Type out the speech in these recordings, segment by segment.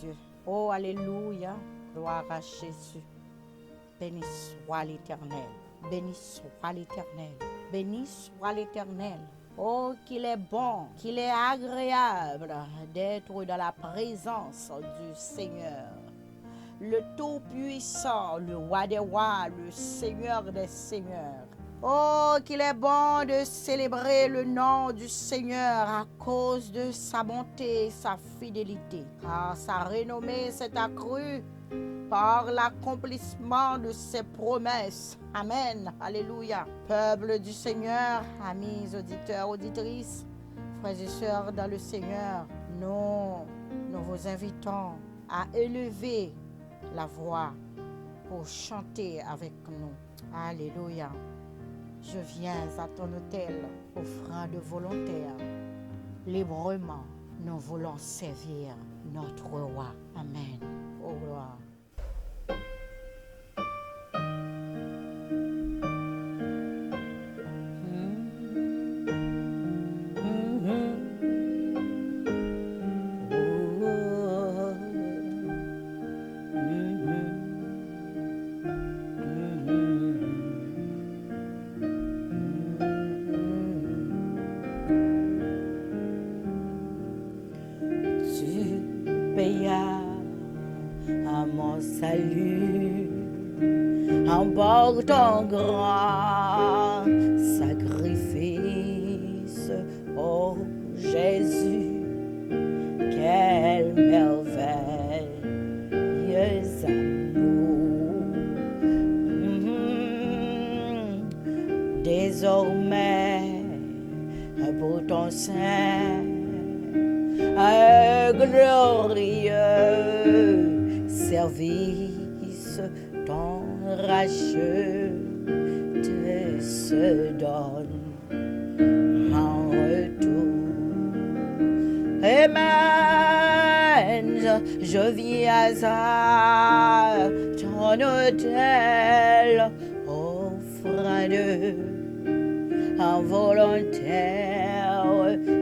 Dieu. Oh, alléluia. Gloire à Jésus. Béni soit l'Éternel. Béni soit l'Éternel. Béni soit l'Éternel. Oh, qu'il est bon, qu'il est agréable d'être dans la présence du Seigneur. Le Tout-Puissant, le Roi des Rois, le Seigneur des Seigneurs. Oh, qu'il est bon de célébrer le nom du Seigneur à cause de sa bonté, sa fidélité. Car sa renommée s'est accrue par l'accomplissement de ses promesses. Amen. Alléluia. Peuple du Seigneur, amis auditeurs, auditrices, frères et sœurs dans le Seigneur, nous vous invitons à élever la voix pour chanter avec nous. Alléluia. Je viens à ton autel, offrande volontaire. Librement, nous voulons servir notre roi. Amen. Au gloire. À mon salut, emporte un grand sacrifice. Oh Jésus, quel merveilleux amour. Désormais, pour ton sein glorieux service, ton racheux te se donne en retour. Amen. Je viens à ton autel, offrande involontaire,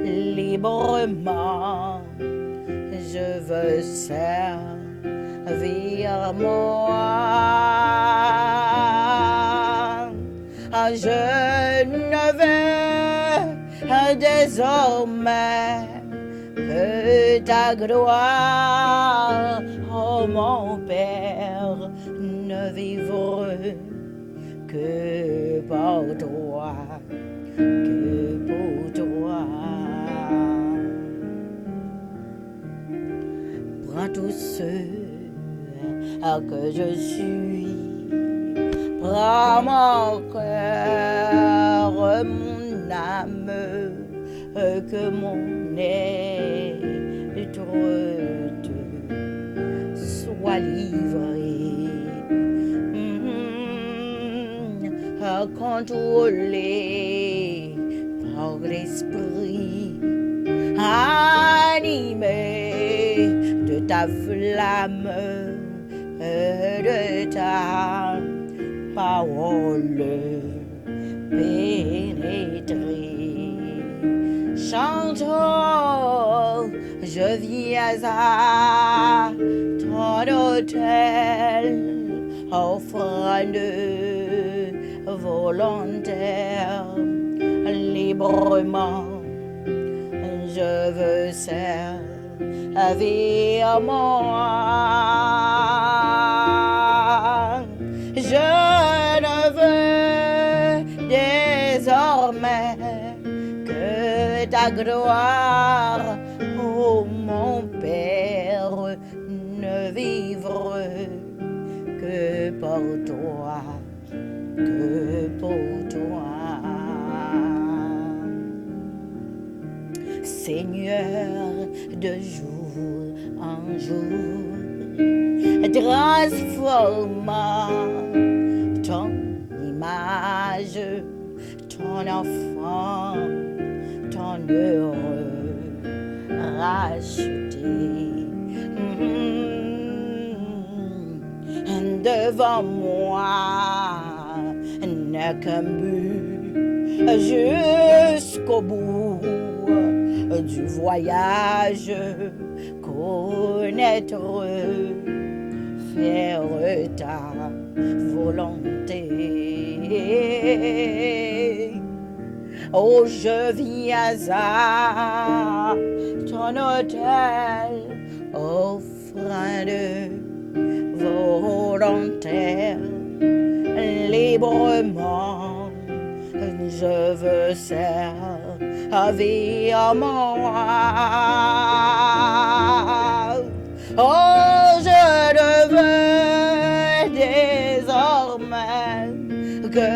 librement. Je veux servir moi. Je ne veux désormais que ta gloire, oh mon Père, ne vivre que pour toi, que pour toi. Prends tous ceux que je suis, prends mon cœur, mon âme, que mon être te soit livré, contrôlé par l'esprit, animé de ta flamme, de ta parole pénétrée. Chantons, je viens à ton autel, offrande volontaire, librement. Je veux servir moi. Je ne veux désormais que ta gloire, ô mon Père, ne vivre que pour toi, que pour toi. Seigneur, de jour en jour, transformant ton image, ton enfant, ton heureux racheté. Devant moi n'est qu'un but jusqu'au bout du voyage connaître, faire ta volonté. Oh, je viens à ton autel, offrande volontaire, librement, je veux servir mon roi. Oh, je ne veux désormais que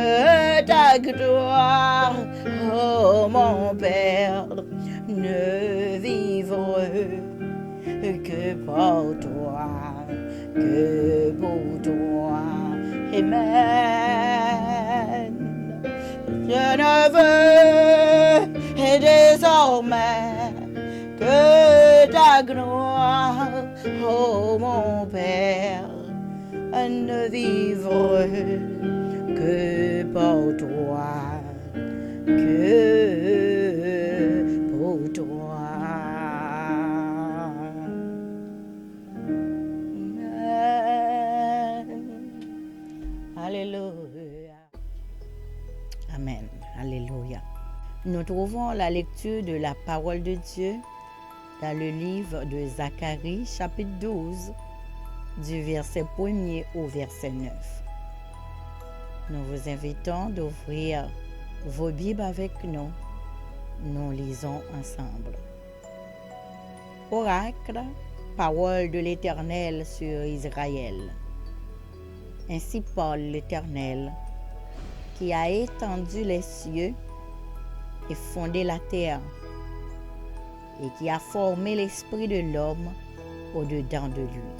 ta gloire, oh mon Père, ne vivre que pour toi, que pour toi. Amen. Je ne veux désormais que ta gloire, oh mon Père, ne vivre que pour toi, que pour toi. Alléluia. Amen. Alléluia. Nous trouvons la lecture de la parole de Dieu dans le livre de Zacharie, chapitre 12, du verset 1er au verset 9. Nous vous invitons d'ouvrir vos Bibles avec nous. Nous lisons ensemble. Oracle, parole de l'Éternel sur Israël. Ainsi parle l'Éternel, qui a étendu les cieux et fondé la terre, et qui a formé l'esprit de l'homme au-dedans de lui.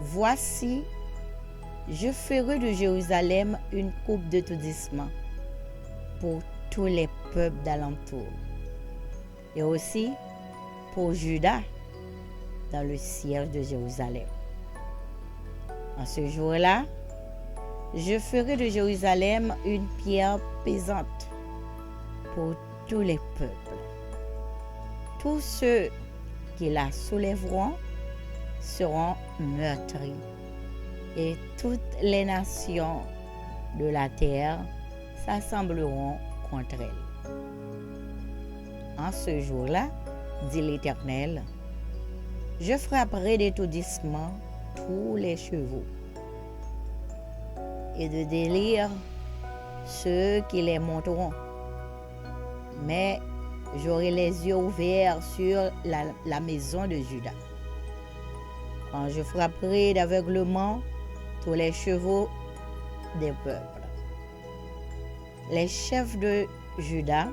Voici, je ferai de Jérusalem une coupe d'étourdissement pour tous les peuples d'alentour, et aussi pour Juda dans le siège de Jérusalem. En ce jour-là, je ferai de Jérusalem une pierre pesante pour tous les peuples. Tous ceux qui la soulèveront seront meurtris, et toutes les nations de la terre s'assembleront contre elle. En ce jour-là, dit l'Éternel, je frapperai d'étourdissement tous les chevaux et de délire ceux qui les monteront. Mais j'aurai les yeux ouverts sur la maison de Juda. Quand je frapperai d'aveuglement tous les chevaux des peuples. Les chefs de Juda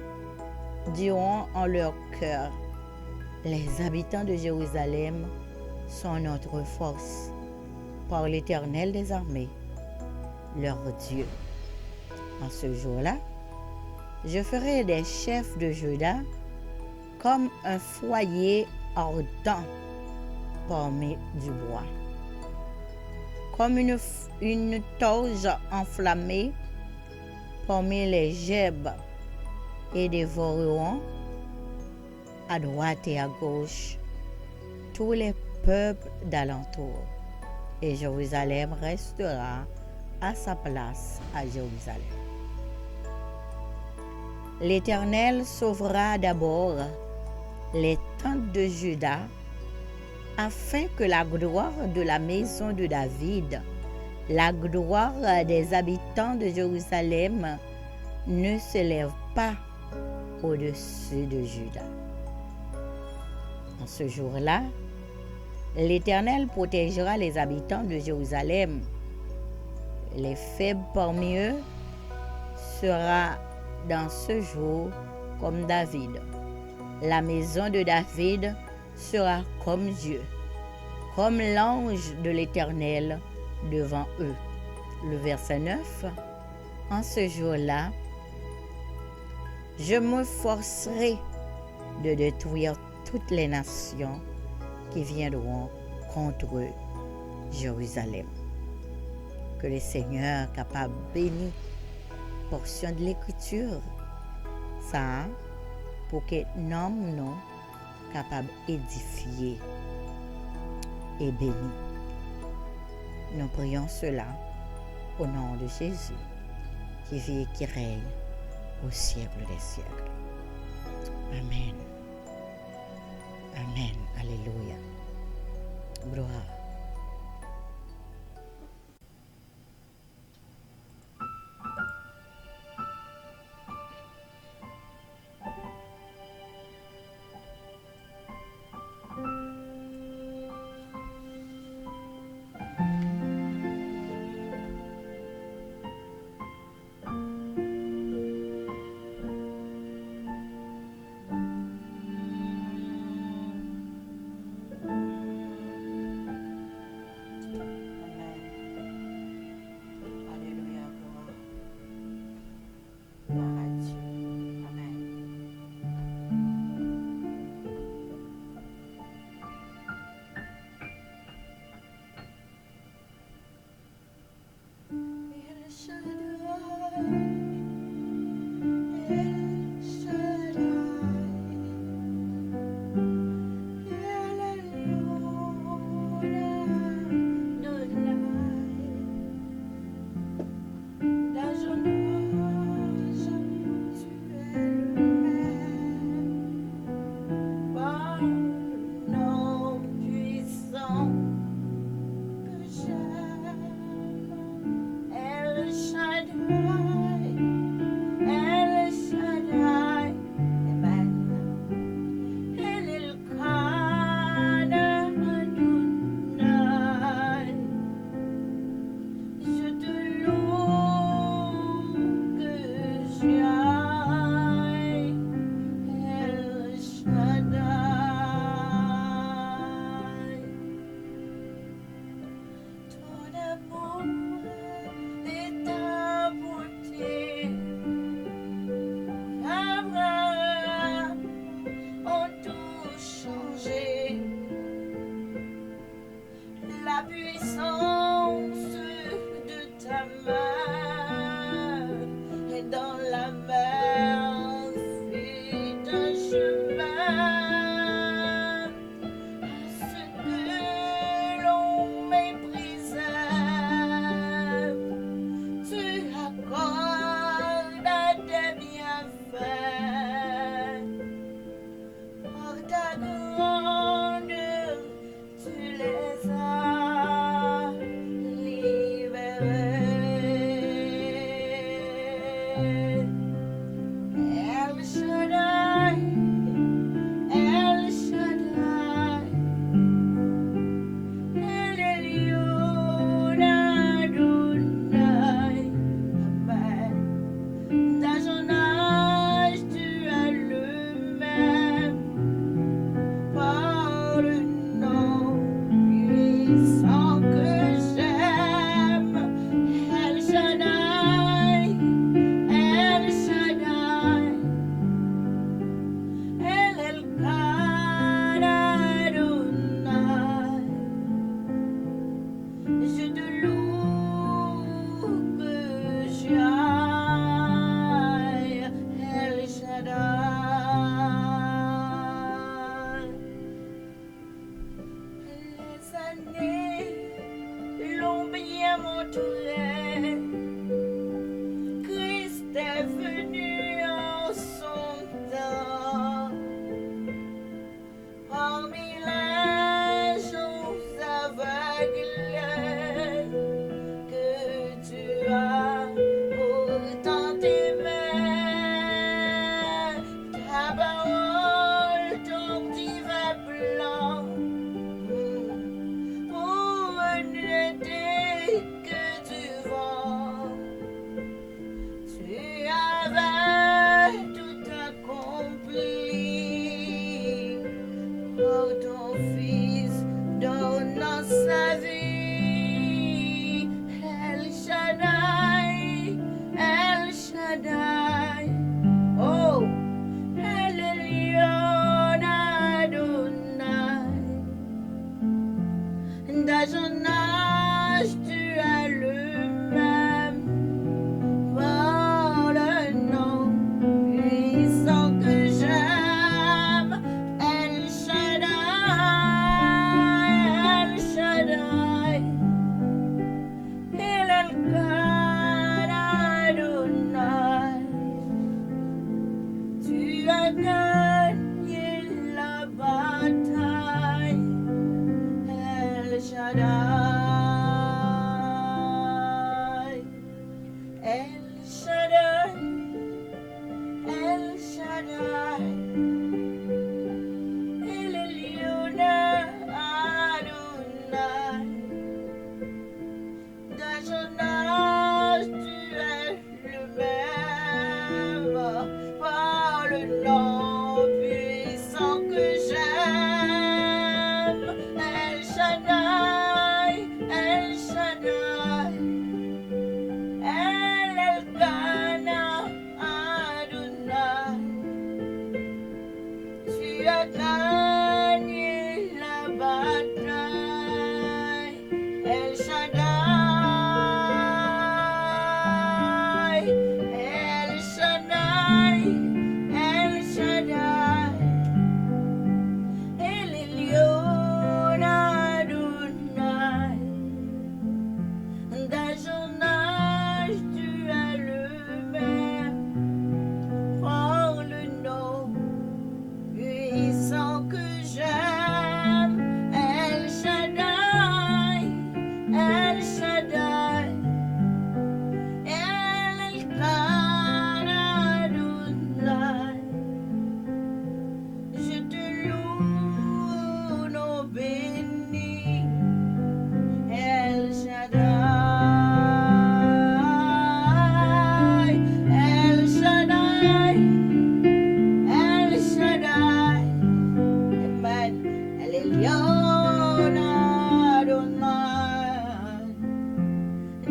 diront en leur cœur, les habitants de Jérusalem sont notre force, par l'Éternel des armées, leur Dieu. En ce jour-là, je ferai des chefs de Juda comme un foyer ardent parmi du bois, comme une torche enflammée parmi les gerbes, et dévoreront à droite et à gauche tous les peuples d'alentour, et Jérusalem restera à sa place à Jérusalem. L'Éternel sauvera d'abord les tentes de Juda, afin que la gloire de la maison de David, la gloire des habitants de Jérusalem, ne se lève pas au-dessus de Juda. En ce jour-là, l'Éternel protégera les habitants de Jérusalem. Les faibles parmi eux sera dans ce jour comme David. La maison de David sera comme Dieu, comme l'ange de l'Éternel devant eux. Le verset 9. En ce jour-là, je me forcerai de détruire toutes les nations qui viendront contre Jérusalem. Que le Seigneur capable bénir portion de l'Écriture, ça, pour que nous capable d'édifier et bénir. Nous prions cela au nom de Jésus, qui vit et qui règne au siècle des siècles. Amen. Amen. Alléluia. Gloire.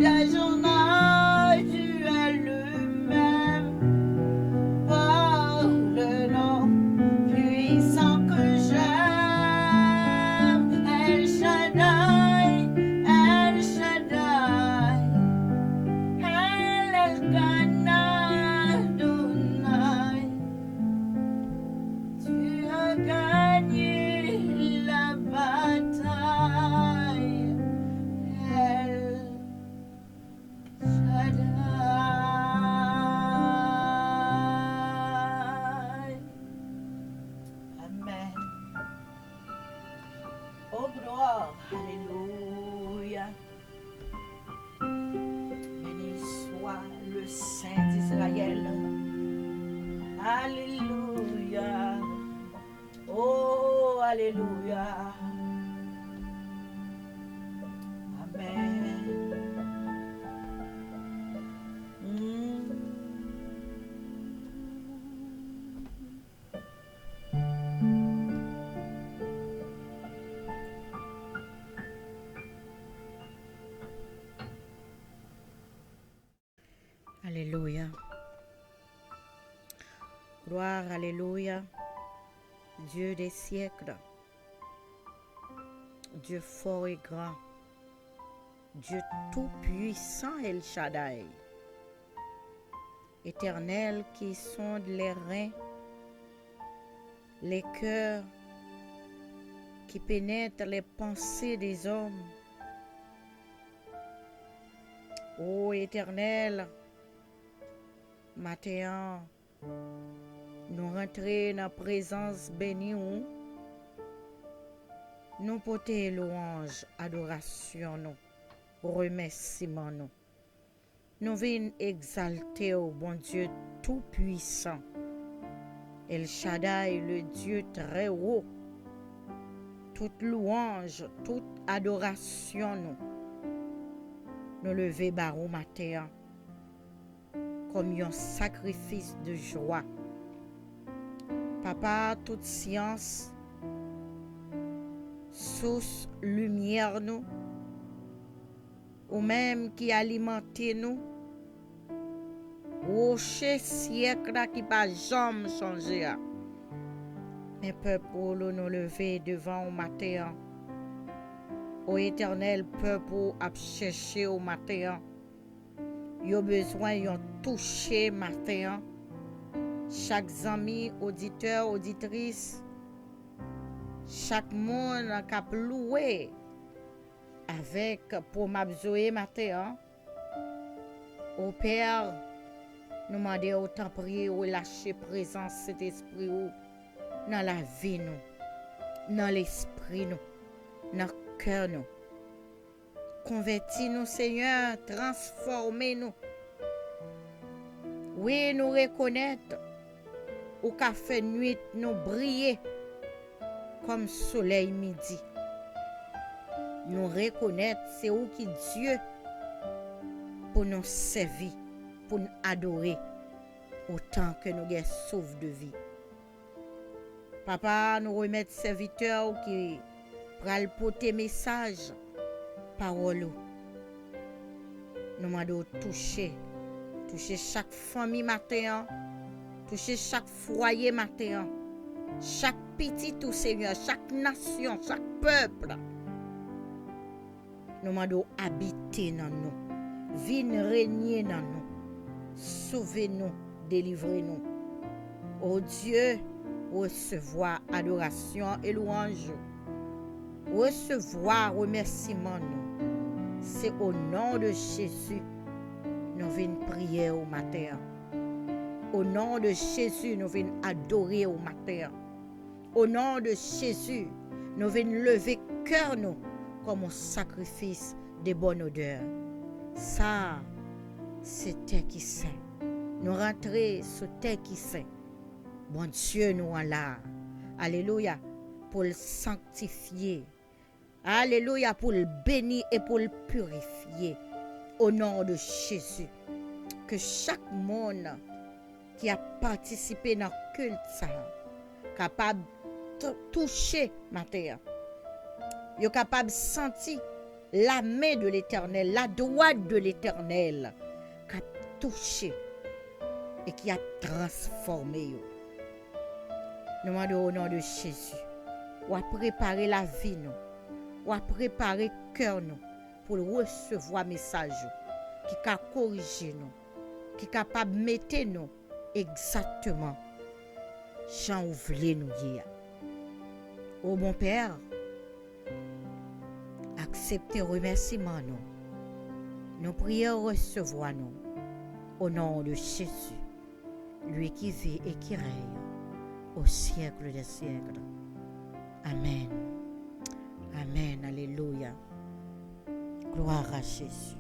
Adonai, tu es le même, par le nom puissant que j'aime. El Shaddai, El Shaddai, El Elkanah, Adonai. Tu as gagné la bataille, El Shaddai. Amen. Oh gloire, alléluia. Béni soit le Saint d'Israël. Alléluia. Oh, alléluia. Amen. Alléluia. Gloire, alléluia. Dieu des siècles, Dieu fort et grand, Dieu tout-puissant El Shaddai, Éternel qui sonde les reins, les cœurs, qui pénètre les pensées des hommes. Ô Éternel, matin, nous rentrer dans la présence bénie où nous porter louange, adoration, nous, remerciement, nous. Nous venons exalter au bon Dieu tout-puissant, El Shaddai, le Dieu très haut. Toute louange, toute adoration, nous lever barou matin comme un sacrifice de joie. Papa, toute science, source, lumière, nous, ou même qui alimente nous, rocher siècle qui pas jamais changé. Mais peuple, nous lever devant au matin. Ô éternel peuple, à chercher au matin. Yo besoin yon toucher matin. Chaque ami, auditeur, auditrice, chaque monde qui a loué avec pour m'absoyer matin. Au Père, nous demandons autant prier ou lâcher présence cet esprit ou dans la vie nous, dans l'esprit nous, dans le cœur nous. Convertis-nous, Seigneur, transformez-nous. Oui, nous reconnaître au café nuit nous briller comme soleil midi. Nous reconnaître c'est où qui Dieu pour nous servir, pour nous adorer autant que nous sommes sauvés de vie. Papa, nous remettre serviteurs qui pral porter message, parole. Nous demandons toucher chaque famille matin, toucher chaque foyer matin, chaque petit tout Seigneur, chaque nation, chaque peuple. Nous demandons habiter dans nous, venir régner dans nous, sauvez-nous, délivrez-nous. Oh Dieu, recevoir adoration et louange, recevoir remerciement nous. C'est au nom de Jésus nous venons prier au matin. Au nom de Jésus nous venons adorer au matin. Au nom de Jésus nous venons lever cœur nous comme un sacrifice de bonne odeur. Ça, c'est terre qui saint. Nous rentrer sur terre qui saint. Bon Dieu nous en là. Alléluia. Pour le sanctifier. Alléluia. Pour le bénir et pour le purifier. Au nom de Jésus. Que chaque monde qui a participé dans le culte, capable de toucher ma terre. Yo capable sentir la main de l'Éternel, la droite de l'Éternel qui a touché et qui a transformé yo. Nous demandons au nom de Jésus, ou à préparer la vie nous, ou à préparer le cœur nous pour recevoir message qui a corrigé nous, qui est capable de mettre nous exactement Jean ou voulez nous dire. Oh mon Père, acceptez remerciement nous. Nous prions recevoir nous au nom de Jésus, lui qui vit et qui règne au siècle des siècles. Amen. Amen. Alléluia. Gloire à Jésus.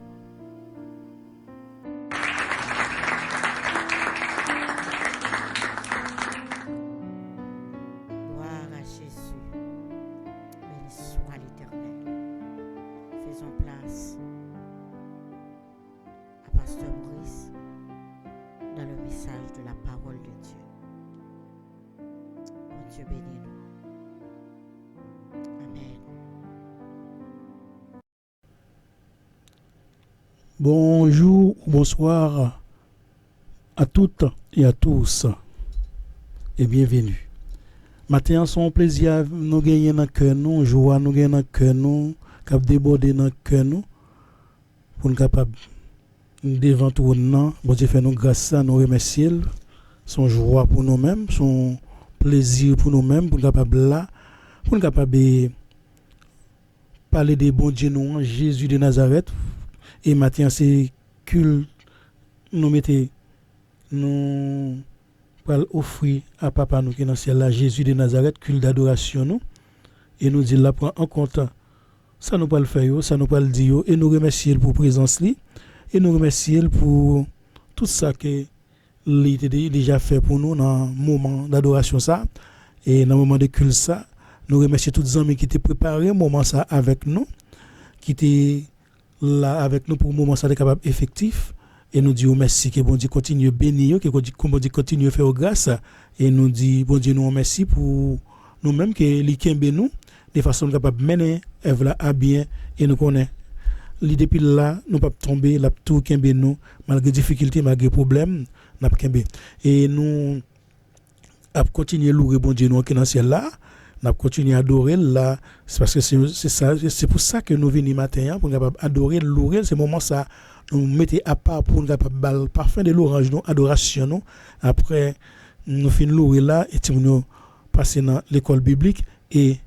Gloire à Jésus. Béni soit l'Éternel. Faisons place à Pasteur Maurice dans le message de la parole de Dieu. Bon Dieu bénis-nous. Amen. Bonjour ou bonsoir à toutes et à tous et bienvenue. Matin, c'est un plaisir nous gagner dans le cœur, nous, joie nous gagner dans le cœur, nous, cap déborder dans le cœur, nous, pour nous capable devant tout non, bon Dieu fait nous grâce à nous remercier, son joie pour nous-mêmes, son plaisir pour nous-mêmes, pour nous capable là, pour nous capable parler des bons Dieu nous, Jésus de Nazareth. Et maintenant, c'est culte, nous mettons, nous pour offrir à Papa nous qui est dans le ciel, là, Jésus de Nazareth, culte d'adoration nous. Et nous dit là, prend en compte, ça nous pas le faire, ça nous pas le dire, et nous remercions pour présence li, et nous remercions pour tout ça que il a déjà fait pour nous dans le moment d'adoration ça, et dans le moment de culte ça. Nous remercions tous les amis qui étaient préparés au moment ça avec nous, qui étaient là avec nous pour le moment ça est capable effectif, et nous disons merci que bon Dieu continue à bénir, que bon Dieu continue à faire grâce, et nous disons bon Dieu nous remercie pour nous-mêmes que li kembe nous de façon capable mener œuvre là à bien, et nous connaît li depuis là nous pas tomber la tout kembe nous malgré difficultés, malgré problèmes n'a kembe, et nous a continuer louer bon Dieu nous qui dans ciel là, n'a continuer à adorer là, c'est parce que c'est ça, c'est pour ça que nous venons matin pour capable adorer, louer, c'est moment ça nous mettez à part pour nous capable parfum de l'orange nous adoration nous, après nous fin louer là et nous passer dans l'école biblique, et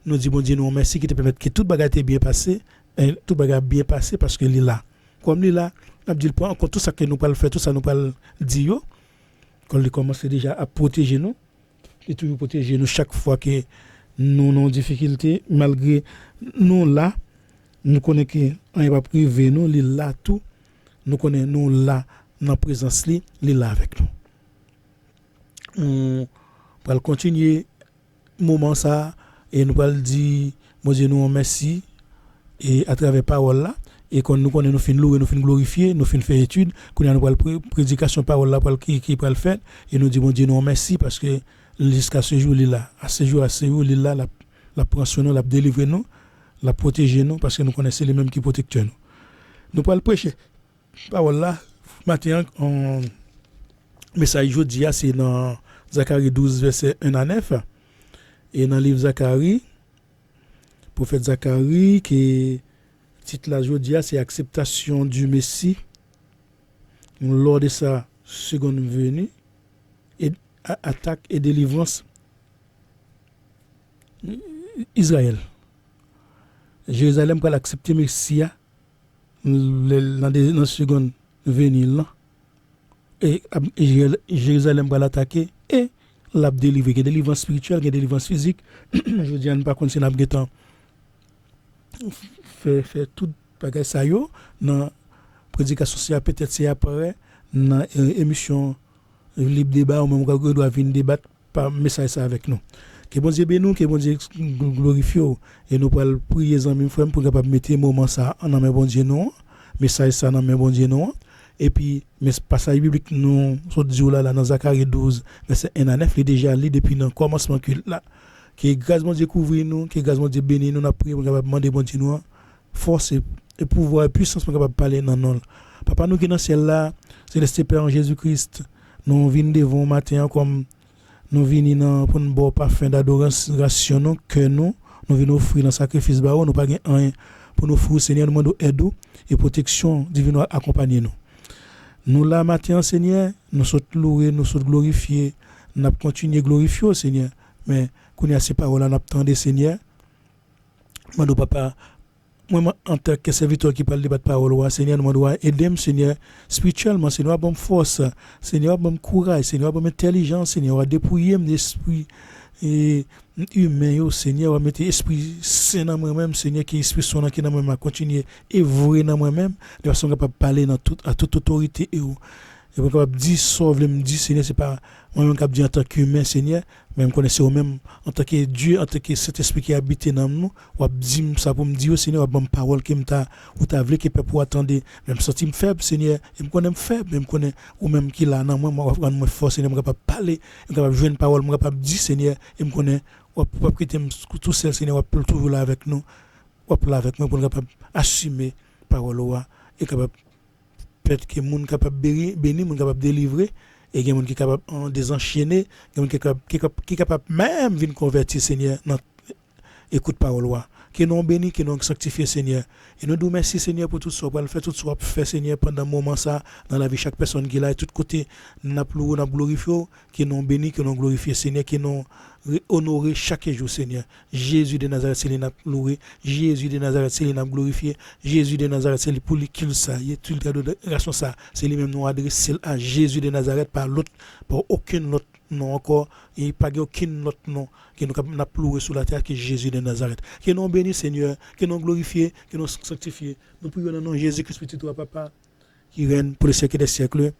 nous dit bon Dieu nous merci qui te permet que toute bagarre bien passé, et tout bagarre bien passé parce que il est là, comme il est là, n'a dit point encore tout ça que nous pas le faire, tout ça nous pas le dire, quand il commence déjà à protéger nous, et toujours protéger nous chaque fois que nous avons difficulté, malgré nous là, nous connaissons qu'on n'est pas privé, nous, il est là tout, nous connaissons nous là, dans la présence, il est là avec nous. On va continuer moment ça, et nous allons dire, mon Dieu, nous merci, et à travers parole là, et quand nous connaissons, nous finissons louer, nous finissons glorifier, nous finissons faire étude, quand nous avons la prédication parole là, qui va le faire, et nous disons, mon Dieu, nous merci, parce que jusqu'à ce jour, il est là. À ce jour, il est là, la prend sur nous, la délivre nous, la protéger nous, parce que nous connaissons les mêmes qui protègent nous. Nous allons prêcher. Parole là, matin, en message aujourd'hui, c'est dans Zacharie 12, verset 1 à 9. Et dans le livre Zacharie, prophète Zacharie, qui est titre là aujourd'hui, c'est acceptation du Messie lors de sa seconde venue, et attaque et délivrance Israël. Jérusalem pour accepter Messie dans la seconde venue là, et Jérusalem pour l'attaquer, et l'a délivrer, que délivrance spirituelle, que délivrance physique. Je dis à ne pas continuer à temps faire tout bagage ça yo dans prédication sociale, peut-être c'est après dans émission libre débat, ou même on doit venir débattre par message ça avec nous. Que bon Dieu bénisse nous, que bon Dieu glorifie, et nous allons prier les amis frères pour capable mettre moment ça en main bon Dieu non, message ça dans main bon Dieu non, et puis mais passage biblique nous ce jour là dans Zacharie 12 verset 1 à 9, il est déjà lu depuis le commencement culte là, Que grâce mon Dieu couvre nous, que grâce mon Dieu bénit nous, n'a prié pour capable demander bon Dieu nous force et pouvoir et puissance pour capable parler dans nous. Papa nous qui dans ciel là, céleste Père en Jésus-Christ, nous venons devant matin comme nous venons pour nous boire parfum d'adoration nous que nous venons offrir dans sacrifice ba nous pas rien pour nous offrir Seigneur nous demandons aide et protection divine accompagner nous. Nous là matin Seigneur, nous sommes loués, nous sommes glorifiés, nous continuer glorifier Seigneur, mais qu'on y a ces paroles là n'attendez Seigneur. Moi papa moi en tant que serviteur qui parle de votre parole Seigneur nous doit aider Seigneur spirituellement Seigneur bonne force Seigneur bonne courage Seigneur bonne intelligence Seigneur dépouiller l'esprit et humain Seigneur mettre esprit saint dans moi-même Seigneur qui esprit son qui dans moi continuer œuvrer dans moi-même de façon capable parler dans toute à toute autorité et pour capable dire sauve me dire Seigneur c'est pas moi-même capable dire en tant qu'humain Seigneur même connaissez au même en tant que Dieu en tant que cet esprit qui habite dans nous ou dit ça pour me dire Seigneur ou bonne parole qui m'ta ou t'a voulu que pour attendre même sentir faible Seigneur et me connais faible même connais ou même qui là dans moi prendre moi force Seigneur me capable parler me capable jouer une parole me capable dire Seigneur et me connais ou pas quitter tout seul Seigneur ou toujours là avec nous ou là avec moi pour capable assumer parole et capable peut-être que monde capable bénir monde capable délivrer et il y a monde qui capable désenchaîner il y a monde qui capable même venir convertir Seigneur dans écoute parole que nous bénis que nous sanctifier Seigneur et nous merci Seigneur pour tout ça pour le faire tout ça faire Seigneur pendant moment ça dans la vie chaque personne qui là et tout côté n'a glorifié que nous bénis que nous glorifier Seigneur que nous honorer chaque jour Seigneur Jésus de Nazareth c'est n'a loué Jésus de Nazareth c'est n'a glorifié Jésus de Nazareth c'est pour lui qu'il ça y est tout le de ça c'est lui même nous adresser à Jésus de Nazareth par l'autre par aucun autre nom encore et pas aucun autre nom que nous n'a loué sur la terre que Jésus de Nazareth que nous bénis Seigneur que nous glorifier que nous sanctifier nous prions dans le nom de Jésus-Christ petit toi papa qui règne pour les siècles des siècles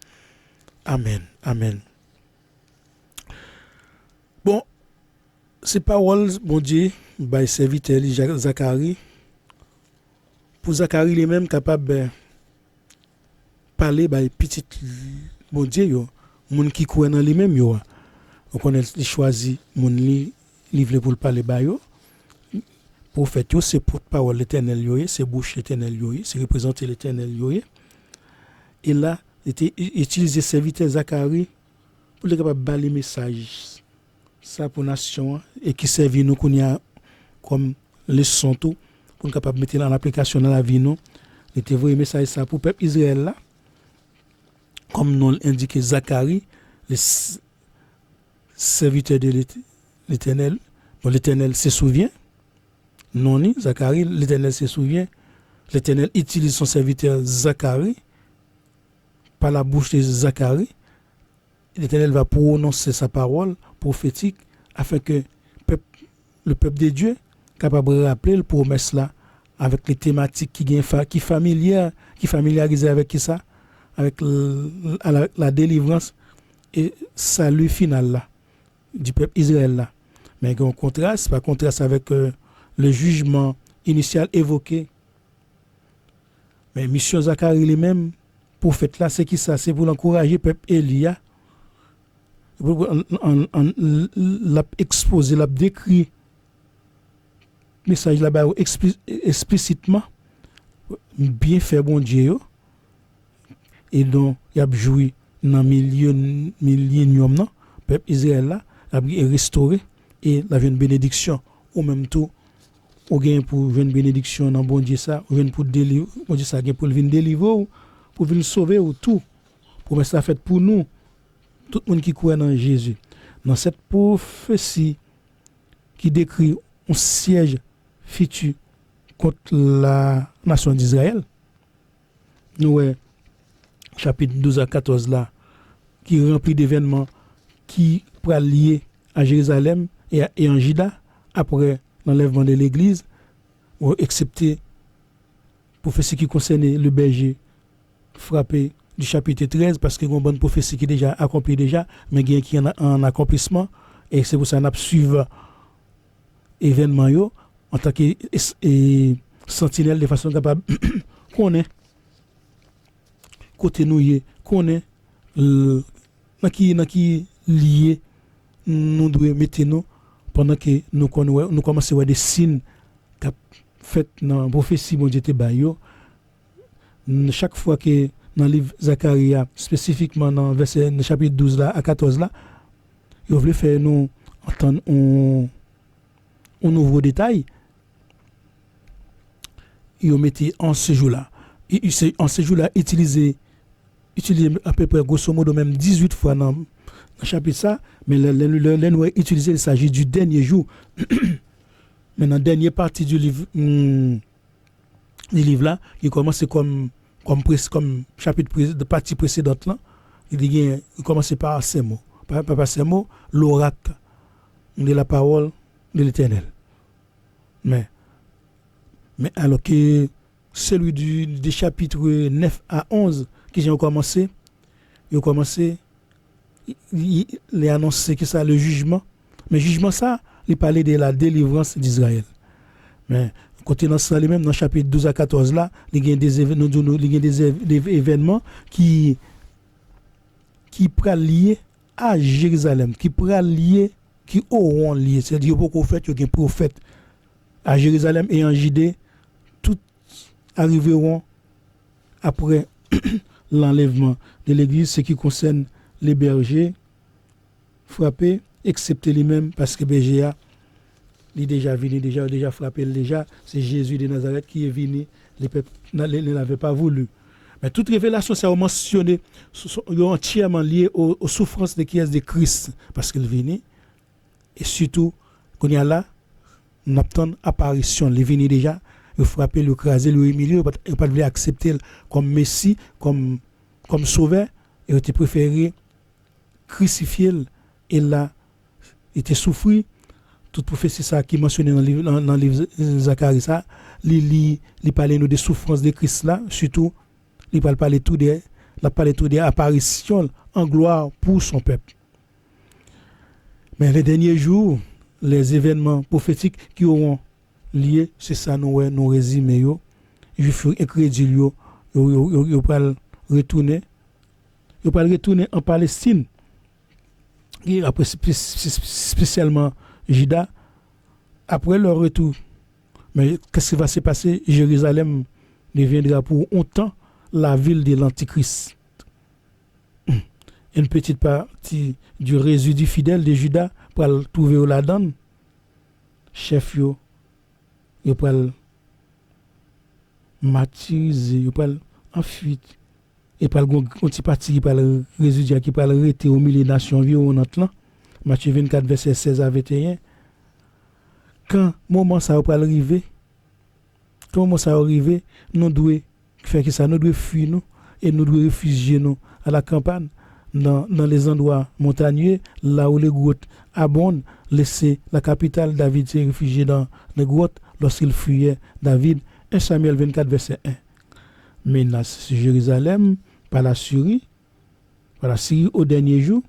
amen amen. Bon ces paroles, bon Dieu, by serviteur Zacharie, pour Zacharie lui-même capable de parler by petit bon Dieu yo, moun qui croit dans lui-même yo. On connaît il choisi moun li livre pour parler ba yo. Prophète yo c'est porte-parole l'Éternel yo, c'est bouche l'Éternel yo, c'est représenter l'Éternel yo. Et là, il était utilisé serviteur Zacharie pour le capable parler message ça pour nation et qui servit nous comme leçon tout pour capable mettre en application dans la vie nous il était vrai message ça pour peuple Israël là comme nous l'indique Zacharie le serviteur de l'Éternel bon l'Éternel se souvient non ni Zacharie l'Éternel se souvient l'Éternel utilise son serviteur Zacharie par la bouche de Zacharie l'Éternel va prononcer sa parole prophétique afin que le peuple de Dieu capable de rappeler la promesse là avec les thématiques qui familiarisent avec qui ça avec la délivrance et salut final là du peuple Israël là mais en contraste pas contraste avec le jugement initial évoqué mais mission Zacharie lui-même prophète là c'est qui ça c'est pour l'encourager le peuple Élia l'a exposé l'a décrit message là-bas explicitement bien fait bon Dieu et donc il a joué dans millénium non peuple Israël là a restauré et la une bénédiction au même temps ou gain pour une bénédiction dans bon Dieu ça ou vient pour délivrer bon Dieu ça gain pour venir délivrer pour venir sauver ou tout pour ça fait pour nous tout le monde qui croit dans Jésus. Dans cette prophétie qui décrit un siège futur contre la nation d'Israël, nous chapitre 12 à 14 là, qui remplit d'événements qui pourra lier à Jérusalem et en Juda après l'enlèvement de l'église, ou excepté prophétie qui concernait le berger frappé du chapitre 13 parce que une bonne prophétie qui est déjà accomplie déjà mais qui est en accomplissement et c'est pour ça qu'on a suivi événement yo en tant que sentinelle de façon capable connaît côté nous connaît dans qui lié nous devons mettre nous pendant que nous commençons à voir des signes qui fait dans la prophétie bon Dieu te bayo, chaque fois que dans le livre Zacharie, spécifiquement dans verset chapitre 12 là à 14 là, il voulait faire nous entendre un nouveau détail. Il mettait en ce jour-là. En ce jour-là, utilisé à peu près grosso modo même 18 fois dans le chapitre ça, mais le nous utilisé, il s'agit du dernier jour. Mais dans la dernière partie du livre là, il commence comme chapitre de partie précédente là, il commence par ces mots. Par ces mots, l'oracle de la parole de l'Éternel. Mais alors que celui des chapitres 9 à 11 qui ont commencé, il a annoncé que ça le jugement. Mais jugement ça, il parlait de la délivrance d'Israël. Mais côté dans ça, même dans le chapitre 12 à 14 là, il y a des événements qui pourraient lier à Jérusalem, qui auront lié. C'est-à-dire beaucoup de fait, il y a des prophètes à Jérusalem et en Judée, tout arriveront après l'enlèvement de l'église, ce qui concerne les bergers frappés, excepté lui-même, parce que berger il est déjà venu, déjà frappé, c'est Jésus de Nazareth qui est venu, les peuples ne l'avaient pas voulu. Mais toute révélation, ça a mentionné, sont entièrement liées aux souffrances de qui est de Christ, parce qu'il est venu, et surtout, qu'on y a là, on attend apparition, il est venu déjà, il frappé, il écrasé, il humilié, il n'a pas voulu accepter comme Messie, comme sauveur, et il était préféré crucifier, et là, il était souffert. Toute prophétie ça qui mentionné dans le livre Zacharie ça, il parlait nous des souffrances de Christ là, surtout il parlait tout des apparitions en gloire pour son peuple. Mais les derniers jours, les événements prophétiques qui auront lié, c'est ça nous résumer yo, je fais incrédule yo pas retourner en Palestine. Et après spécialement Juda, après leur retour. Mais qu'est-ce qui va se passer? Jérusalem deviendra pour longtemps la ville de l'Antichrist. Une petite partie du résidu fidèle de Juda pour le trouver au là-dedans. Chef yo pour le martyriser, yo pour en fuite. Et pour le petit parti qui parle résidu qui parle rester au milieu des nations violentes là. Matthieu 24, verset 16 à 21. Quand le moment ça va arriver, nous devons faire que ça, nous devons fuir nous et nous devons réfugier nous à la campagne, dans les endroits montagneux, là où les grottes abondent, laisser la capitale David se réfugier dans les grottes lorsqu'il fuyait David. 1 Samuel 24, verset 1. Menace Jérusalem par la Syrie au dernier jour.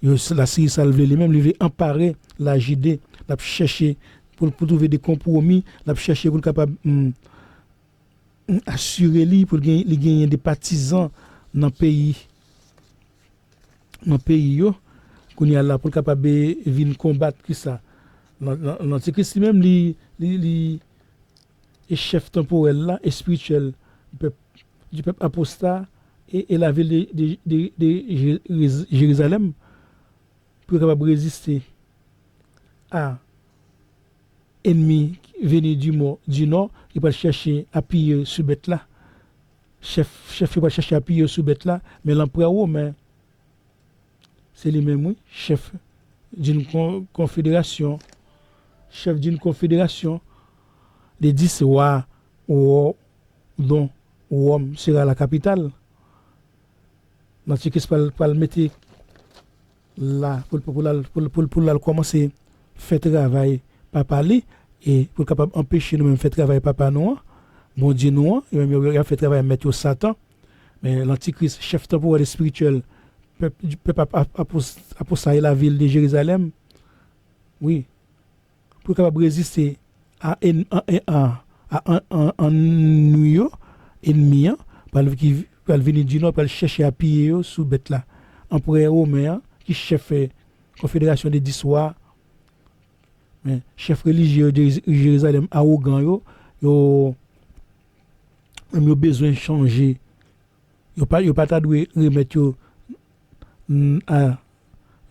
La Syrie salve lui-même, lui veut emparer la Judée, la chercher pour trouver des compromis, la chercher pour capable assurer lui pour gagner des partisans dans le pays yo qu'on y a là pour capable venir combattre qui ça. L'Antichrist même li est chef temporel là et spirituel du peuple apostat et la ville de Jérusalem pour capable résister à ennemi venu du nord, il va chercher à piller sur bête là. Chef il va chercher à piller sur bête là, mais l'empereur romain c'est lui-même oui, chef d'une confédération, des 10 rois dont Rome sera la capitale. L'Antichrist va le mettre là pour commencer à faire travail papa lui et pour capable empêcher nous même faire travail papa nous bon Dieu nous il a fait travail mettre au Satan, mais l'Antichrist chef temporel spirituel du peuple apostat la ville de Jérusalem oui pour capable résister à un ennemi par venir du nord pour chercher à piller sous bête là empereur romain qui chef confédération des 10 rois mais chef religieux de Jérusalem arrogant yo yo besoin changer. Yo pas ta doué remettre yo à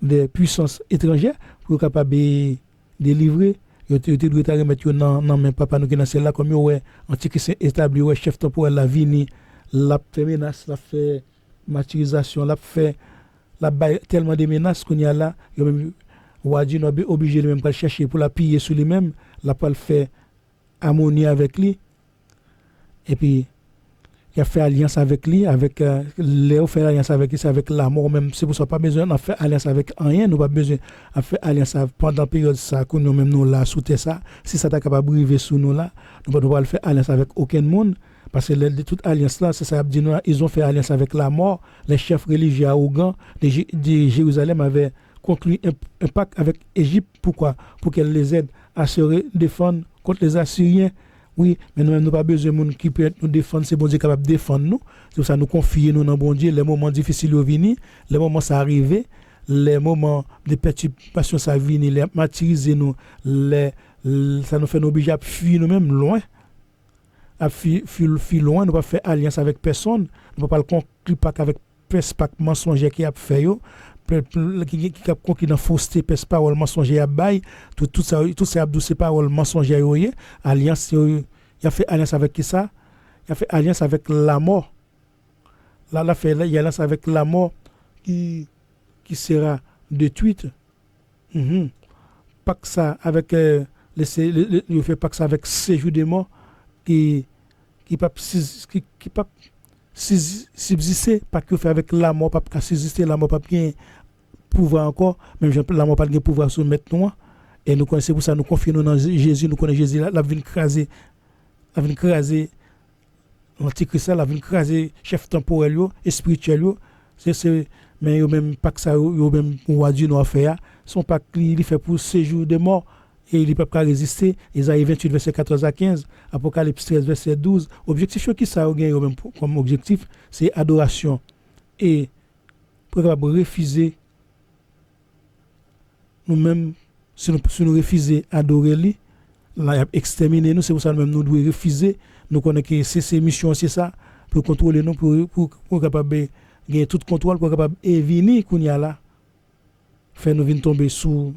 des puissances étrangères pour capable délivrer. Yo te doit ta remettre yo nan men papa nous qui dans celle là comme yo ouais antichrist établi ouais chef temporel la vini la fait menace la fait martyrisation la fait la tellement de menaces qu'on y a là yo même Wadi nous obligé même pas chercher pour la piller sur lui-même la pas le faire harmonie avec lui et puis il a fait alliance avec lui avec Léo fait alliance avec lui c'est avec la mort même c'est pour ça pas besoin de faire alliance avec rien nous pas besoin de faire alliance pendant période ça que nous même nous là sous ça si ça t'a capable briver sous nous là nous pas le faire alliance avec aucun monde parce que toute alliance là c'est ça dit nous ils ont fait alliance avec la mort les chefs religieux arrogants de Jérusalem avaient conclu un pacte avec Égypte pourquoi pour qu'elle les aide à se défendre contre les Assyriens. Oui, mais nous n'avons pas besoin de monde qui peut nous défendre, c'est bon Dieu capable de défendre nous. C'est pour ça nous confier nous dans bon Dieu, les moments difficiles au venir, les moments ça arriver, les moments de perturbation ça venir, les martyriser nous, ça nous fait nous obliger à fuir nous-mêmes loin. À fuir loin, nous pas faire alliance avec personne, nous pas conclure pacte avec pacte mensonger qui a fait yo. Qui a conquis dans fausseté pèse parole mensongère bail tout ça douce parole mensongère alliance il a fait alliance avec qui ça il a fait alliance avec la mort là il a fait alliance avec la mort qui sera détruite pas que ça avec il fait pas que ça avec séjour des morts qui pas subsister pas que fait avec la mort pas que subsister la mort pas bien pouvoir encore même la mort pas de pouvoir soumettre nous et nous connaissons pour ça nous confions dans Jésus nous connaissons Jésus la vient craser l'antichrist la vient craser chef temporel et spirituel c'est mais yo même pas que ça yo même on Dieu nous a fait son pas il fait pour séjour de mort et il peut pas résister Isaïe 28 verset 14 à 15 Apocalypse 13 verset 12 objectif qui ça gagne même comme objectif c'est adoration et pour refuser nous-mêmes si nous refuser adorer lui là exterminer nous c'est pour ça même nous devons refuser nous connaît que c'est mission c'est ça pour contrôler nous pour capable gagner tout contrôle pour capable venir qu'on y a là faire nous venir tomber sous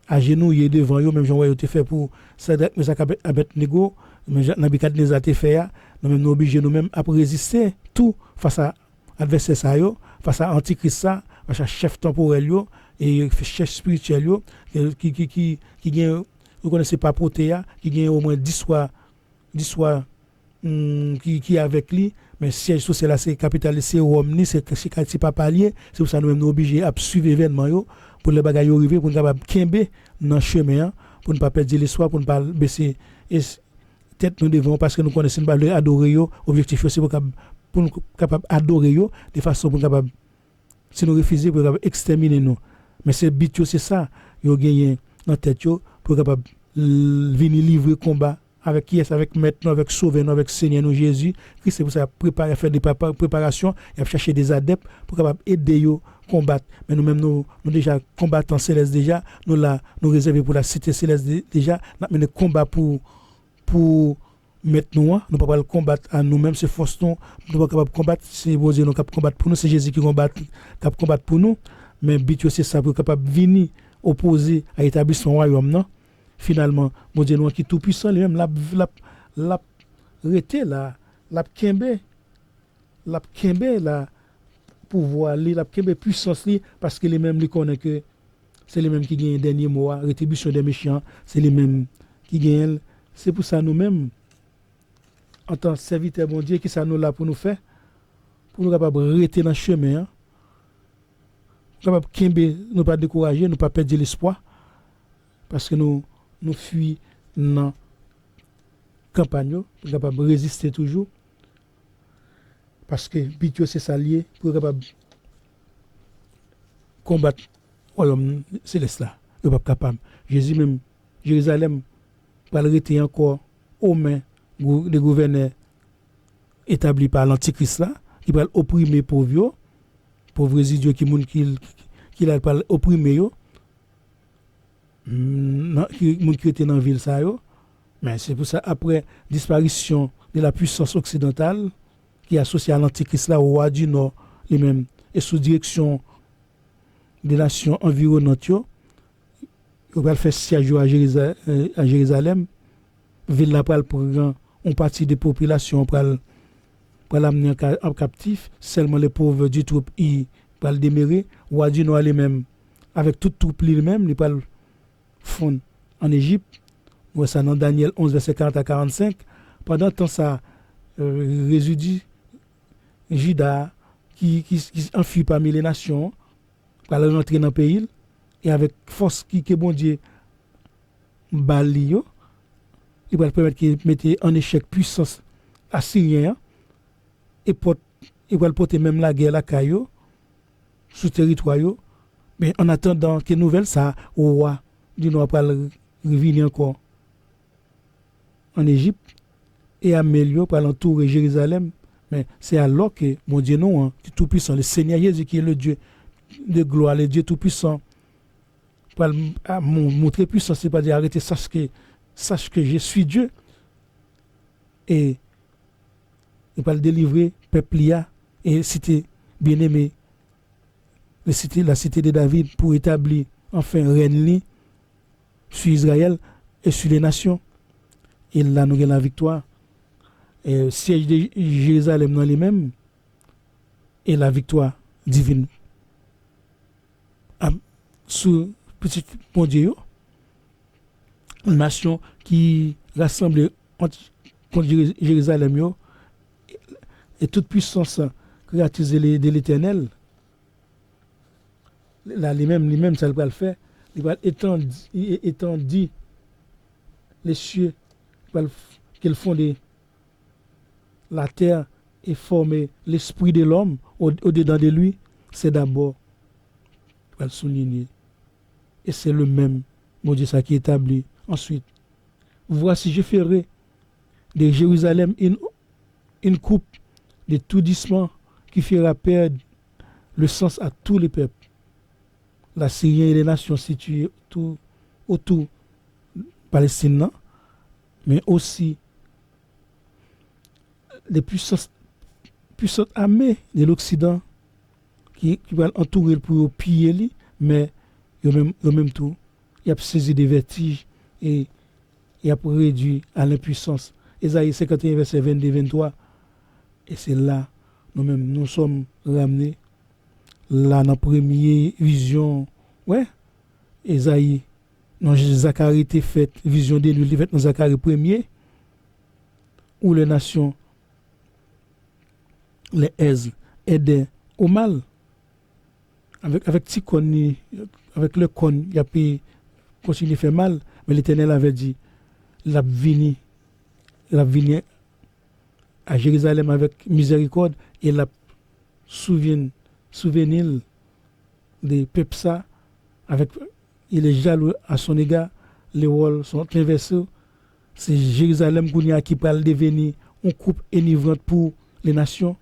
à genouiller devant eux même j'envoie te fait pour ça mais ça Abednego mais Nabukadnezar te fait nous même nous obligés nous même à résister tout face à adversaire ça yo face à antichrist ça face à chef temporel yo et chef spirituel yo qui gagne vous connaissez pas Protéa qui gagne au moins 10 fois qui avec lui mais siège social là c'est capitale c'est Rome ni c'est pas palier c'est pour ça nous même nous obligés à suivre événement yo pour les bagages arriver pour capable kembe dans chemin pour ne pas perdre l'espoir pour ne pas baisser tête nous devons parce que nous connaissons pas adorer yo objectif c'est pour capable adorer yo de façon pour capable si nous refuser pour capable exterminer nous mais c'est but c'est ça yo gagner dans tête yo pour capable venir livrer combat avec qui est avec maintenant avec sauveur avec Seigneur nous Jésus Christ c'est pour ça préparer faire des préparations et chercher des adeptes pour capable aider yo combattre mais nous-mêmes nous déjà combattants célestes déjà nous là nous réserver pour la cité céleste déjà nous mener combat pour maintenant nous pas combattre à nous-mêmes c'est force nous pas capable combattre c'est bon Dieu nous capable combattre pour nous c'est Jésus qui combattre pour nous mais but c'est ça pour capable venir opposer à établir son royaume non finalement bon Dieu nous qui tout puissant lui-même la rete la kembe la pouvoir la kembe puissance li parce que les mêmes li connaît que c'est les mêmes qui gagnent dernier mot rétribution des méchants c'est les mêmes qui gagnent c'est pour ça nous-mêmes en tant que serviteur bon Dieu qui ça nous là pour nous faire pour nous capable rester dans le chemin capable kembe nous pas décourager nous pas perdre l'espoir parce que nous fuit dans campagne pour capable résister toujours parce que but c'est ça lié pour capable combattre royaume céleste là il pas capable Jésus même Jérusalem va rester encore aux mains des gouverneurs établis par l'antichrist là qui va opprimer pauvres résidus qui a opprimer yo qui était dans la ville ça yo. Mais c'est pour ça après disparition de la puissance occidentale qui est associée à l'antichrist là au roi du nord lui-même et sous direction des nations environnantes yo va faire siège à Jérusalem ville là pour prendre une partie des populations pour l'amener en captif seulement les pauvres du troupe y pour le démérer roi du nord lui-même avec toute troupe lui-même il va fond en Égypte. Moi ça dans Daniel 11 verset 40 à 45 pendant temps ça résidus Juda qui enfuit parmi les nations pour rentrer dans le pays et avec force qui bon Dieu balio il va permettre qu'il mette en échec puissance assyrien et il va porter même la guerre à Caillou sous territoire yo mais en attendant que nouvelle ça au roi du nord pour revenir encore en Égypte et Amélio pour l'entourer Jérusalem mais c'est alors que mon Dieu non tout puissant le Seigneur Jésus qui est le Dieu de gloire le Dieu tout puissant pour montrer puissance c'est pas dire arrêter sache que je suis Dieu et il va le délivrer peuple là et cité bien-aimé la cité de David pour établir enfin règne sur Israël et sur les nations et là nous avons la victoire et siège de Jérusalem dans les mêmes et la victoire divine sous petit bon Dieu une nation qui rassemble contre Jérusalem yo, et toute puissance créatrice de l'Éternel là lui-même ça va le faire il va étendre les cieux qu'elle fonder la terre et former l'esprit de l'homme au-dedans de lui c'est d'abord il va le souligner et c'est le même mon Dieu ça qui établit ensuite voici je ferai de Jérusalem une coupe de tourdissement qui fera perdre le sens à tous les peuples la Syrie et les nations situées tout autour Palestine mais aussi les puissantes armées de l'Occident qui vont entourer pour piller lui mais même tout il a saisi des vertiges et il a réduit à l'impuissance Ésaïe 51 verset 22-23 et c'est là nous sommes ramenés là dans la première vision ouais Ésaïe non Zacharie était fait vision de lui fait dans Zacharie premier où les nations les aidaient au mal avec Tikon avec le con il a pu continuer à faire mal mais l'Éternel avait dit l'a vini à Jérusalem avec miséricorde et la souvenir des peuples ça avec il est jaloux à son égard les rôles sont inversés c'est Jérusalem qui peut devenir une coupe enivrante pour les nations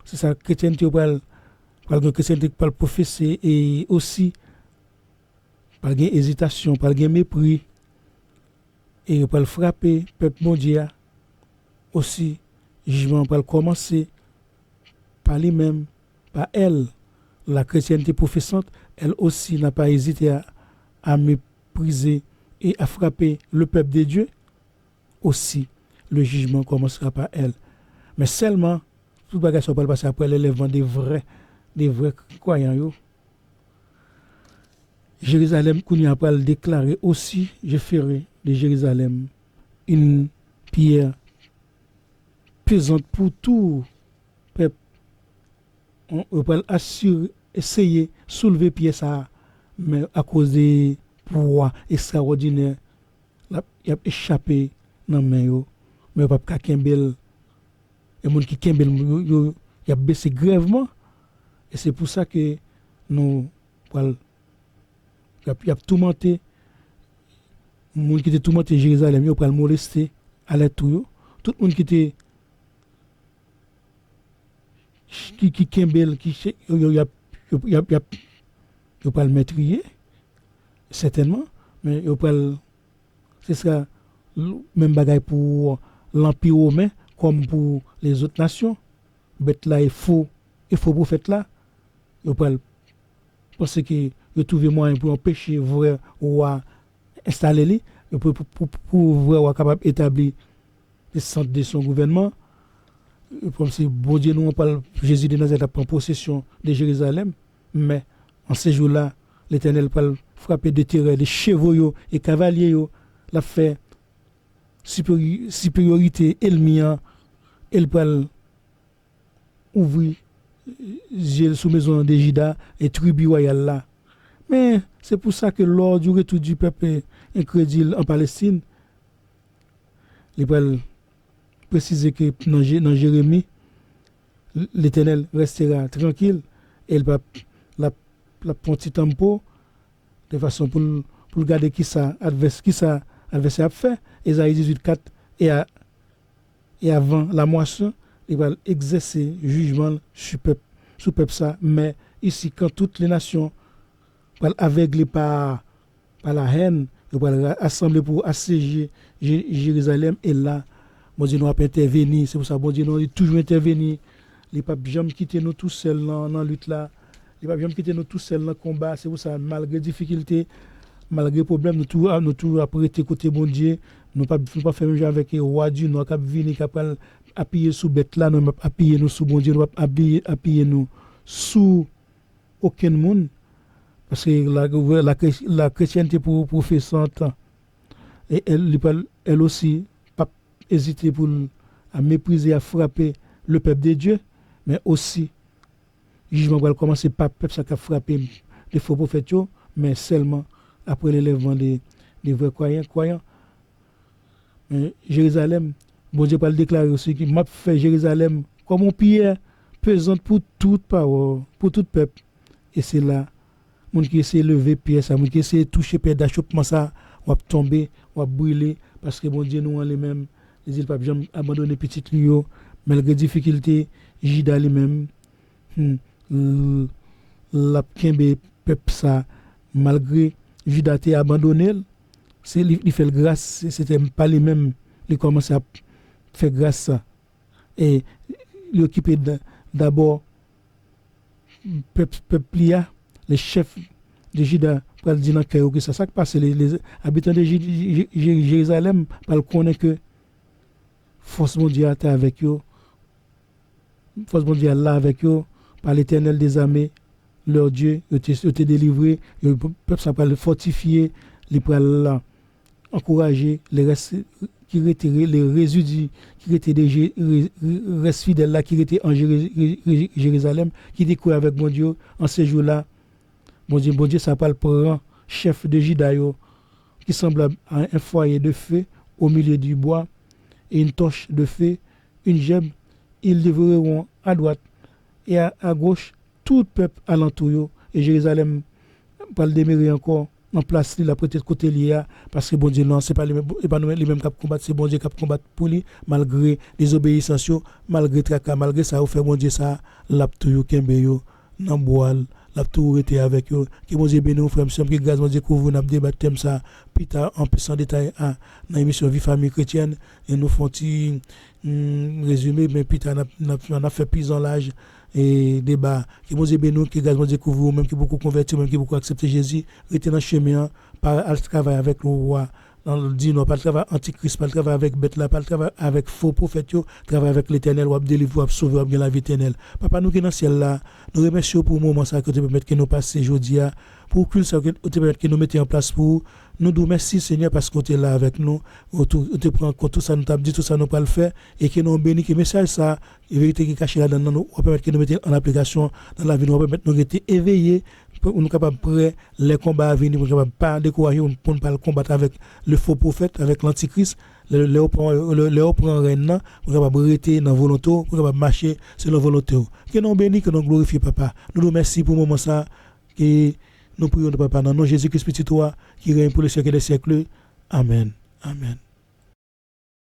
c'est ça chrétienté pour le chrétienté pour le professer et aussi par gain hésitation par gain mépris et pour le frapper peuple mondial aussi jugement pour commencer par lui-même par elle la chrétienté professante elle aussi n'a pas hésité à mépriser et à frapper le peuple de Dieu aussi le jugement commencera par elle mais seulement tout bagage ça va passer après l'élèvement des vrais croyants yo Jérusalem qu'on y a pas déclaré aussi je ferai de Jérusalem une pierre pesante pour tout peuple on va assurer essayer soulever pierre ça mais à cause des pouvoirs extraordinaires il a échappé dans main yo mais pas ka kembel et monde qui kembel yo il a baissé grèvement et c'est pour ça que nous il a tourmenté monde qui était tourmenté Jérusalem yo pour le molester à la tout le monde qui était qui kembel qui yo pas le maîtriser certainement mais c'est ça même bagaille pour l'empire romain comme pour les autres nations. Bête là il faut prophète là. Yo pense que yo trouver moyen pour empêcher vrai roi installer lui pour vrai roi capable établir le centre de son gouvernement. Comme si bon Dieu nous on parle Jésus de Nazareth a pris possession de Jérusalem, mais en ces jours-là l'Éternel parle frapper de terreur des chevaux et cavaliers l'a fait supériorité elmian elle parle ouvrir sous maison de Juda et tribu royale là. Mais c'est pour ça que lors du retour du peuple incrédule en Palestine, il va préciser que dans Jérémie, l'Éternel restera tranquille et il va la petit tempo de façon pour garder qui ça adversaire a fait. Ésaïe 18:4 et avant la moisson, il va exercer jugement sur peuple ça. Mais ici, quand toutes les nations vont aveugler par la haine, ils vont assembler pour assiéger Jérusalem. Et là, bon Dieu nous a intervenir. C'est pour ça que bon Dieu nous a toujours intervenir. Il ne va pas jamais quitter nous tout seuls dans la lutte là. Il ne va pas jamais quitter nous tout seuls dans le combat. C'est pour ça, malgré difficultés, malgré problèmes, nous toujours apprêter côté bon Dieu. Nous ne pas faire même avec le roi du Nord qui vient capable appuyer sous bête là, nous appuyer nous sous bon Dieu, nous appuyer nous sous aucun monde parce que la chrétienté pour faire 100 ans et elle aussi pas hésiter pour à mépriser, à frapper le peuple de Dieu, mais aussi jugement va commencer par peuple ça qui a frappé les faux prophètes, mais seulement après l'élèvement des vrais croyants. Jérusalem, bon Dieu va le déclarer aussi qu'il m'a fait Jérusalem comme une pierre pesante pour toute parole, pour tout peuple. Et c'est là, mon qui essaie de lever pierre, ça, mon qui essaie de toucher pierre d'achoppement, ça, on va tomber, on va brûler, parce que bon Dieu nous en les mêmes, les îles pas jamais abandonner petit Lio, malgré difficulté, Jida les mêmes, la kembe peuple ça, malgré Juda été abandonné, c'est il fait grâce, c'était pas les mêmes, il commence à faire grâce et il occupait d'abord peuple les chefs de Juda pour dire dans cœur que ça qui passe les habitants de Jérusalem pour connaître que force mondiale était avec eux, force mondiale là avec eux par l'Éternel des armées, leur Dieu, ils étaient délivrés, le peuple ça le fortifier, les pour encourager les restes qui retirer les résidus qui étaient des restes fidèles là qui étaient en Jérusalem qui découvre avec mon Dieu en ces jours-là. Bon Dieu ça parle pour chef de Juda qui semble à un foyer de feu au milieu du bois et une torche de feu, une gemme, ils livreront à droite et à gauche tout peuple alentour et Jérusalem va le demeurer encore en place la peut-être côté lié parce que bon Dieu non c'est pas les mêmes qui combattent, c'est bon Dieu qui combattre pour lui malgré désobéissance, malgré tracas, malgré ça fait bon Dieu ça l'a toujours kembe yo dans bois l'a toujours été avec eux que bon Dieu bénisse frères sœurs que grâce bon Dieu couvre n'a débattre thème ça plus tard en plus en détail dans l'émission Vie famille chrétienne et nous font petit résumé mais plus tard on a fait plus en l'âge et débat qui bon Dieu bénisse que grâce bon Dieu couvre même qui beaucoup converti même qui beaucoup accepté Jésus rester dans chemin par al travail avec le roi dans le dit non pas le travail antichrist pas le travail avec bête là pas le travail avec faux prophètes travail avec l'Éternel ou délivrer ou sauver ou bien la vie éternelle papa nous qui dans ciel là nous remercions pour le moment ça que tu permettre que nous passer aujourd'hui pour que ça que tu permettre que nous mettions en place pour nous disons merci Seigneur parce que tu es là avec nous tu prends compte tout ça nous t'a dit tout ça nous pas le faire et que nous bénis que message ça vérité qui caché là dedans nous permettre que nous mettions en application dans la vie nous permettre nous rester éveillés pour nous capable prêt les combats à venir pour capable pas décourager pour ne pas combattre avec le faux prophète avec l'antichrist le prend reine pour capable rester dans volonté pour capable marcher selon volonté que nous bénis que nous glorifions papa nous nous merci pour le moment ça et nous prions de papa dans nom Jésus-Christ petit toi qui règne pour les siècles des siècles amen.